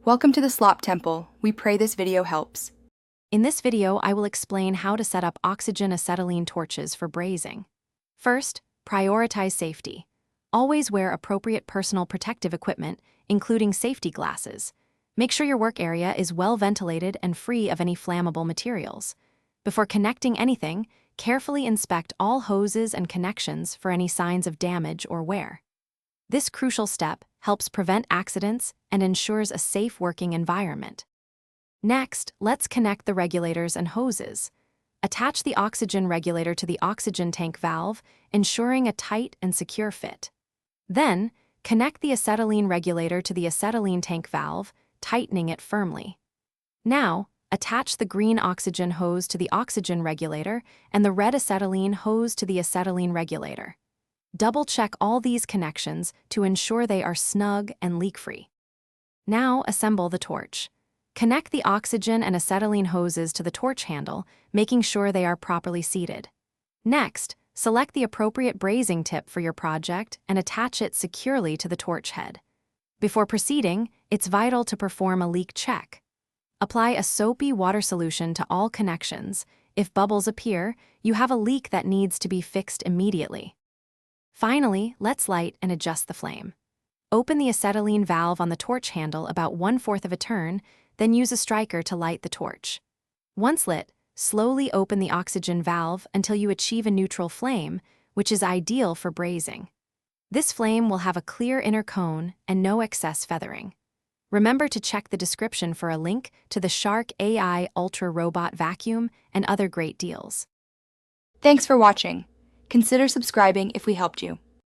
Welcome to the Slop Temple. We pray this video helps. In this video, I will explain how to set up oxygen acetylene torches for brazing. First, prioritize safety. Always wear appropriate personal protective equipment, including safety glasses. Make sure your work area is well ventilated and free of any flammable materials. Before connecting anything, carefully inspect all hoses and connections for any signs of damage or wear. This crucial step helps prevent accidents and ensures a safe working environment. Next, let's connect the regulators and hoses. Attach the oxygen regulator to the oxygen tank valve, ensuring a tight and secure fit. Then, connect the acetylene regulator to the acetylene tank valve, tightening it firmly. Now, attach the green oxygen hose to the oxygen regulator and the red acetylene hose to the acetylene regulator. Double-check all these connections to ensure they are snug and leak-free. Now, assemble the torch. Connect the oxygen and acetylene hoses to the torch handle, making sure they are properly seated. Next, select the appropriate brazing tip for your project and attach it securely to the torch head. Before proceeding, it's vital to perform a leak check. Apply a soapy water solution to all connections. If bubbles appear, you have a leak that needs to be fixed immediately. Finally, let's light and adjust the flame. Open the acetylene valve on the torch handle about 1/4 of a turn, then use a striker to light the torch. Once lit, slowly open the oxygen valve until you achieve a neutral flame, which is ideal for brazing. This flame will have a clear inner cone and no excess feathering. Remember to check the description for a link to the Shark AI Ultra Robot Vacuum and other great deals. Thanks for watching. Consider subscribing if we helped you.